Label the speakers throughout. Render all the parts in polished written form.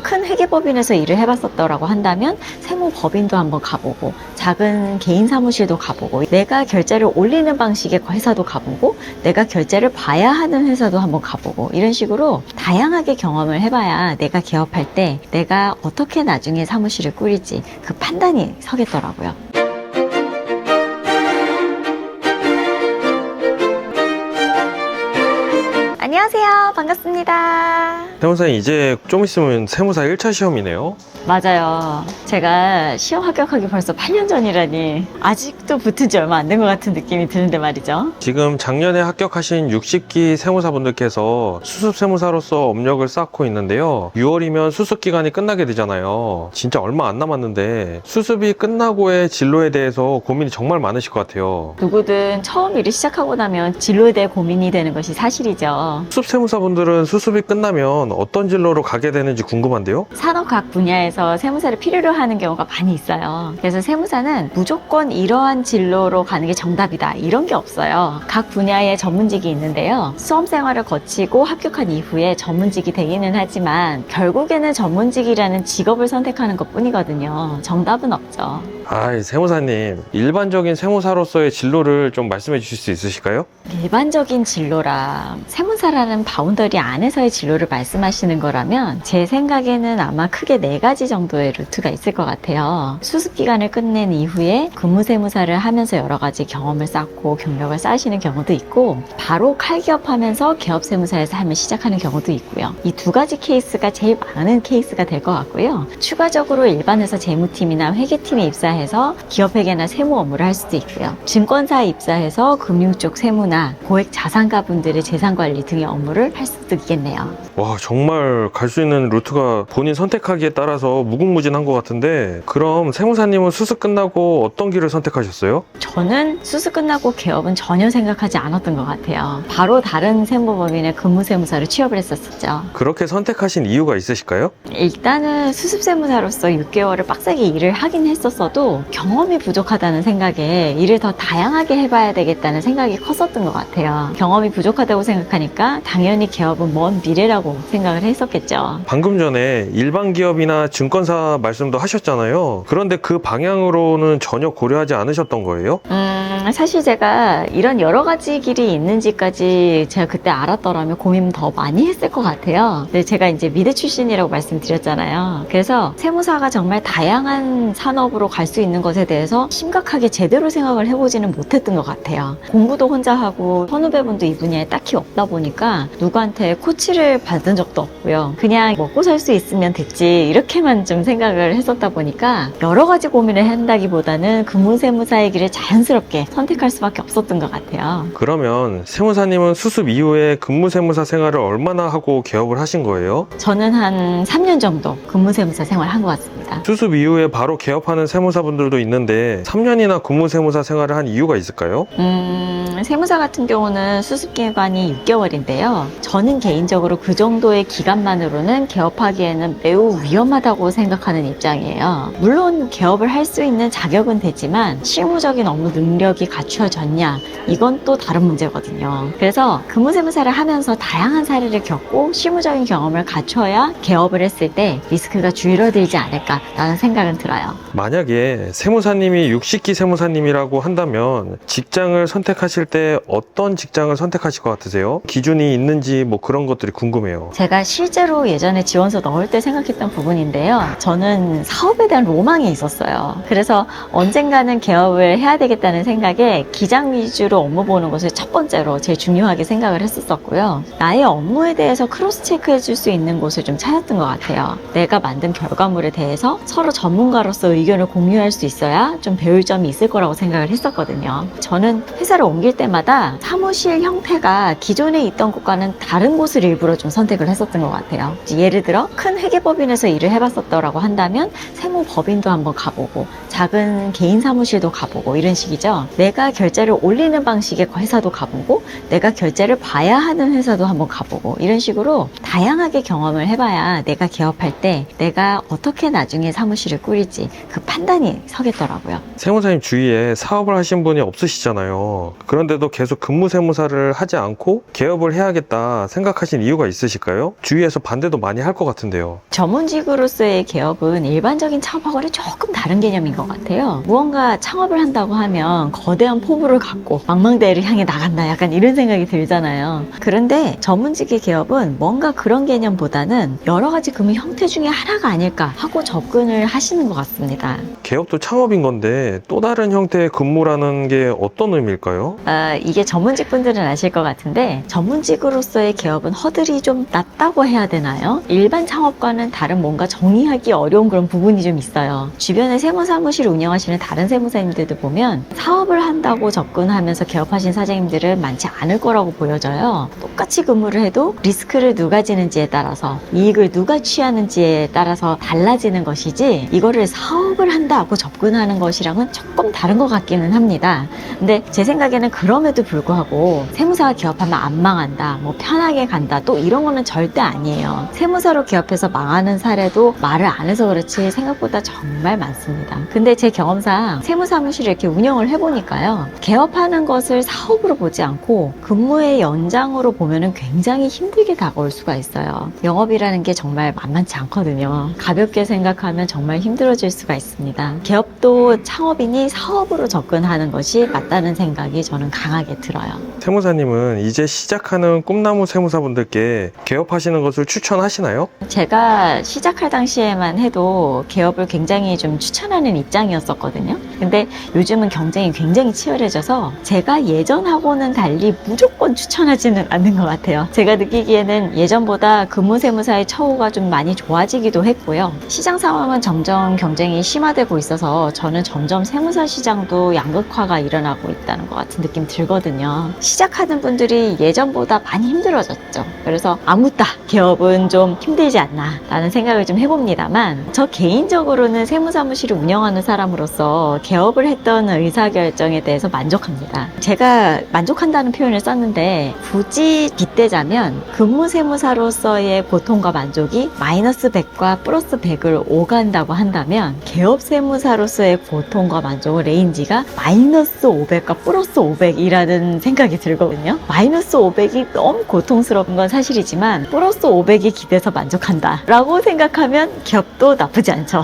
Speaker 1: 큰 회계법인에서 일을 해봤었더라고 한다면 세무법인도 한번 가보고, 작은 개인 사무실도 가보고, 내가 결제를 올리는 방식의 회사도 가보고, 내가 결제를 봐야 하는 회사도 한번 가보고, 이런 식으로 다양하게 경험을 해봐야 내가 개업할 때 내가 어떻게 나중에 사무실을 꾸릴지 그 판단이 서겠더라고요. 안녕하세요. 반갑습니다.
Speaker 2: 세무사님, 이제 좀 있으면 세무사 1차 시험이네요.
Speaker 1: 맞아요. 제가 시험 합격하기 벌써 8년 전이라니 아직도 붙은 지 얼마 안 된 것 같은 느낌이 드는데 말이죠.
Speaker 2: 지금 작년에 합격하신 60기 세무사분들께서 수습세무사로서 업력을 쌓고 있는데요. 6월이면 수습기간이 끝나게 되잖아요. 진짜 얼마 안 남았는데 수습이 끝나고의 진로에 대해서 고민이 정말 많으실 것 같아요.
Speaker 1: 누구든 처음 일을 시작하고 나면 진로에 대해 고민이 되는 것이 사실이죠.
Speaker 2: 수습세무사분들은 수습이 끝나면 어떤 진로로 가게 되는지 궁금한데요.
Speaker 1: 산업 각 분야에서 세무사를 필요로 하는 경우가 많이 있어요. 그래서 세무사는 무조건 이러한 진로로 가는 게 정답이다, 이런 게 없어요. 각 분야의 전문직이 있는데요. 수험 생활을 거치고 합격한 이후에 전문직이 되기는 하지만 결국에는 전문직이라는 직업을 선택하는 것 뿐이거든요. 정답은 없죠.
Speaker 2: 세무사님, 일반적인 세무사로서의 진로를 좀 말씀해 주실 수 있으실까요?
Speaker 1: 일반적인 진로라, 세무사라는 바운더리 안에서의 진로를 말씀하시는 거라면 제 생각에는 아마 크게 4가지 정도의 루트가 있을 것 같아요. 수습기간을 끝낸 이후에 근무세무사를 하면서 여러 가지 경험을 쌓고 경력을 쌓으시는 경우도 있고, 바로 칼기업하면서 개업세무사에서 하면 시작하는 경우도 있고요. 이 2가지 케이스가 제일 많은 케이스가 될 것 같고요. 추가적으로 일반회사 재무팀이나 회계팀에 입사해서 기업회계나 세무 업무를 할 수도 있고요. 증권사에 입사해서 금융 쪽 세무나 고액 자산가 분들의 재산관리 등의 업무를 할 수도 있겠네요.
Speaker 2: 와, 정말 갈 수 있는 루트가 본인 선택하기에 따라서 무궁무진한 것 같은데, 그럼 세무사님은 수습 끝나고 어떤 길을 선택하셨어요?
Speaker 1: 저는 수습 끝나고 개업은 전혀 생각하지 않았던 것 같아요. 바로 다른 세무법인의 근무세무사로 취업을 했었죠.
Speaker 2: 그렇게 선택하신 이유가 있으실까요?
Speaker 1: 일단은 수습세무사로서 6개월을 빡세게 일을 하긴 했었어도 경험이 부족하다는 생각에 일을 더 다양하게 해봐야 되겠다는 생각이 컸었던 것 같아요. 경험이 부족하다고 생각하니까 당연히 개업은 먼 미래라고 생각을 했었겠죠.
Speaker 2: 방금 전에 일반 기업이나 증권사 말씀도 하셨잖아요. 그런데 그 방향으로는 전혀 고려하지 않으셨던 거예요?
Speaker 1: 사실 제가 이런 여러 가지 길이 있는지까지 제가 그때 알았더라면 고민 더 많이 했을 것 같아요. 근데 제가 이제 미대 출신이라고 말씀드렸잖아요. 그래서 세무사가 정말 다양한 산업으로 갈 수 있는 것에 대해서 심각하게 제대로 생각을 해보지는 못했던 것 같아요. 공부도 혼자 하고 선후배분도 이 분야에 딱히 없다 보니까 누구한테 코치를 받은 적도 없고요. 그냥 먹고 살 수 있으면 됐지, 이렇게만 좀 생각을 했었다 보니까 여러 가지 고민을 한다기보다는 근무세무사의 길을 자연스럽게 선택할 수밖에 없었던 것 같아요.
Speaker 2: 그러면 세무사님은 수습 이후에 근무세무사 생활을 얼마나 하고 개업을 하신 거예요?
Speaker 1: 저는 한 3년 정도 근무세무사 생활을 한 것 같습니다.
Speaker 2: 수습 이후에 바로 개업하는 세무사분들도 있는데 3년이나 근무세무사 생활을 한 이유가 있을까요?
Speaker 1: 세무사 같은 경우는 수습기간이 6개월인데요. 저는 개인적으로 그 정도의 기간만으로는 개업하기에는 매우 위험하다고 생각하는 입장이에요. 물론 개업을 할 수 있는 자격은 되지만 실무적인 업무 능력이 갖추어졌냐, 이건 또 다른 문제거든요. 그래서 근무세무사를 하면서 다양한 사례를 겪고 실무적인 경험을 갖춰야 개업을 했을 때 리스크가 줄어들지 않을까라는 생각은 들어요.
Speaker 2: 만약에 세무사님이 60기 세무사님이라고 한다면 직장을 선택하실 때 어떤 직장을 선택하실 것 같으세요? 기준이 있는지 뭐 그런 것들이 궁금해요.
Speaker 1: 제가 실제로 예전에 지원서 넣을 때 생각했던 부분인데요. 저는 사업에 대한 로망이 있었어요. 그래서 언젠가는 개업을 해야 되겠다는 생각에 기장 위주로 업무 보는 것을 첫 번째로 제일 중요하게 생각을 했었고요. 나의 업무에 대해서 크로스 체크해 줄 수 있는 곳을 좀 찾았던 것 같아요. 내가 만든 결과물에 대해서 서로 전문가로서 의견을 공유할 수 있어야 좀 배울 점이 있을 거라고 생각을 했었거든요. 저는 회사를 옮길 때마다 사무실 형태가 기존에 있던 곳과는 다른 곳을 일부러 좀 선택을 했었던 것 같아요. 예를 들어 큰 회계법인에서 일을 해봤었더라고 한다면 세무법인도 한번 가보고, 작은 개인 사무실도 가보고 이런 식이죠. 내가 결제를 올리는 방식의 회사도 가보고 내가 결제를 봐야 하는 회사도 한번 가보고 이런 식으로 다양하게 경험을 해봐야 내가 개업할 때 내가 어떻게 나중에 사무실을 꾸릴지 그 판단이 서겠더라고요.
Speaker 2: 세무사님 주위에 사업을 하신 분이 없으시잖아요. 그런데도 계속 근무세무사를 하지 않고 개업을 해야겠다 생각하신 이유가 있으실까요? 주위에서 반대도 많이 할 것 같은데요.
Speaker 1: 전문직으로서의 개업은 일반적인 창업하고는 조금 다른 개념인 것 같아요. 무언가 창업을 한다고 하면 거대한 포부를 갖고 망망대해를 향해 나간다 약간 이런 생각이 들잖아요. 그런데 전문직의 개업은 뭔가 그런 개념보다는 여러 가지 근무 형태 중에 하나가 아닐까 하고 접근을 하시는 것 같습니다.
Speaker 2: 개업도 창업인 건데 또 다른 형태의 근무라는 게 어떤 의미일까요?
Speaker 1: 이게 전문직 분들은 아실 것 같은데 전문직으로서의 개업은 허들이 좀 낮다고 해야 되나요? 일반 창업과는 다른 뭔가 정의하기 어려운 그런 부분이 좀 있어요. 주변에 세무사무실을 운영하시는 다른 세무사님들도 보면 사업을 한다고 접근하면서 개업하신 사장님들은 많지 않을 거라고 보여져요. 똑같이 근무를 해도 리스크를 누가 지는지에 따라서 이익을 누가 취하는지에 따라서 달라지는 것이지 이거를 사업을 한다고 접근하는 것이랑은 조금 다른 것 같기는 합니다. 근데 제 생각에는 그럼에도 불구하고 세무사가 개업하면 안 망한다, 뭐 편하게 간다, 또 이런 거는 절대 아니에요. 세무사로 개업해서 망하는 사례도 말을 안 해서 그렇지 생각보다 정말 많습니다. 근데 제 경험상 세무사무실을 이렇게 운영을 해보니까요, 개업하는 것을 사업으로 보지 않고 근무의 연장으로 보면은 굉장히 힘들게 다가올 수가 있어요. 영업이라는 게 정말 만만치 않거든요. 가볍게 생각하면 정말 힘들어질 수가 있습니다. 개업도 창업이니 사업으로 접근하는 것이 맞다는 생각이 저는 강하게 들어요.
Speaker 2: 세무사님은 이제 시작하는 꿈나무 세무사분들께 개업하시는 것을 추천하시나요?
Speaker 1: 제가 시작할 당시에만 해도 개업을 굉장히 좀 추천하는 입장이었었거든요. 근데 요즘은 경쟁이 굉장히 치열해져서 제가 예전하고는 달리 무조건 추천하지는 않는 것 같아요. 제가 느끼기에는 예전보다 근무세무사의 처우가 좀 많이 좋아지기도 했고요. 시장 상황은 점점 경쟁이 심화되고 있어서 저는 점점 세무사 시장도 양극화가 일어나고 있다는 것 같은 느낌 들거든요. 시작하는 분들이 예전보다 많이 힘들어졌죠. 그래서 아무따 개업은 좀 힘들지 않나 라는 생각을 좀 해봅니다만, 저 개인적으로는 세무사무실을 운영하는 사람으로서 개업을 했던 의사결정에 대해서 만족합니다. 제가 만족한다는 표현을 썼는데 굳이 빗대자면 근무세무사로서의 고통과 만족이 마이너스 100과 플러스 100을 오간다고 한다면 개업세무사로서의 고통과 만족의 레인지가 마이너스 500과 플러스 500이라는 생각이 들거든요. 마이너스 500이 너무 고통스러운 건 사실이지만 플러스 500이 기대서 만족한다 라고 생각하면 개업도 나쁘지 않죠.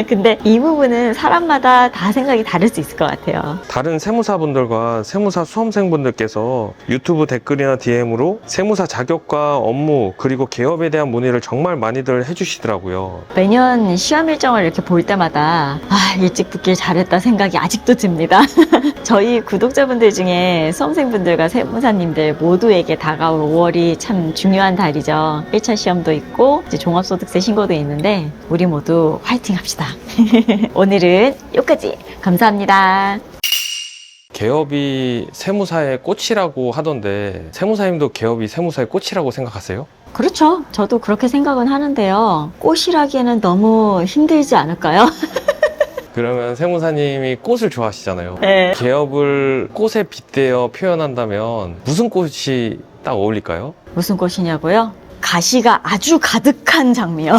Speaker 1: 근데 이 부분은 사람마다 다 생각이 다를 수 있을 것 같아요.
Speaker 2: 다른 세무사분들과 세무사 수험생분들께서 유튜브 댓글이나 DM으로 세무사 자격과 업무 그리고 개업에 대한 문의를 정말 많이들 해주시더라고요.
Speaker 1: 매년 시험 일정을 이렇게 볼 때마다 일찍 붙길 잘했다 생각이 아직도 듭니다. 저희 구독자분들 중에 수험생분들과 세무사님들 모두에게 다가올 5월이 참 중요한 달이죠. 1차 시험도 있고 이제 종합소득세 신고도 있는데 우리 모두 화이팅 합시다. 오늘은 여기까지. 감사합니다.
Speaker 2: 개업이 세무사의 꽃이라고 하던데 세무사님도 개업이 세무사의 꽃이라고 생각하세요?
Speaker 1: 그렇죠. 저도 그렇게 생각은 하는데요. 꽃이라기에는 너무 힘들지 않을까요?
Speaker 2: 그러면 세무사님이 꽃을 좋아하시잖아요.
Speaker 1: 네.
Speaker 2: 개업을 꽃에 빗대어 표현한다면 무슨 꽃이 딱 어울릴까요?
Speaker 1: 무슨 꽃이냐고요? 가시가 아주 가득한 장미요.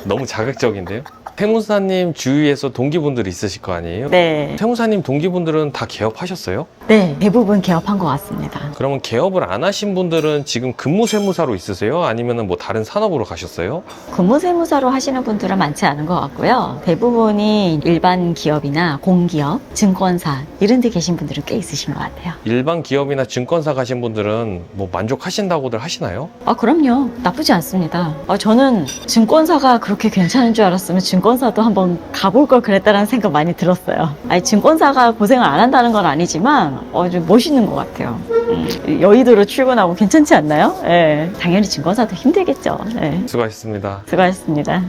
Speaker 2: 너무 자극적인데요? 세무사님 주위에서 동기분들이 있으실 거 아니에요?
Speaker 1: 네.
Speaker 2: 세무사님 동기분들은 다 개업하셨어요?
Speaker 1: 네, 대부분 개업한 것 같습니다.
Speaker 2: 그러면 개업을 안 하신 분들은 지금 근무세무사로 있으세요? 아니면 뭐 다른 산업으로 가셨어요?
Speaker 1: 근무세무사로 하시는 분들은 많지 않은 것 같고요. 대부분이 일반 기업이나 공기업, 증권사 이런 데 계신 분들은 꽤 있으신 것 같아요.
Speaker 2: 일반 기업이나 증권사 가신 분들은 뭐 만족하신다고들 하시나요?
Speaker 1: 그럼요. 나쁘지 않습니다. 저는 증권사가 그렇게 괜찮은 줄 알았으면 증권사도 한번 가볼 걸 그랬다라는 생각 많이 들었어요. 증권사가 고생을 안 한다는 건 아니지만 좀 멋있는 것 같아요. 여의도로 출근하고 괜찮지 않나요? 네, 당연히 증권사도 힘들겠죠. 네.
Speaker 2: 수고하셨습니다.
Speaker 1: 수고하셨습니다.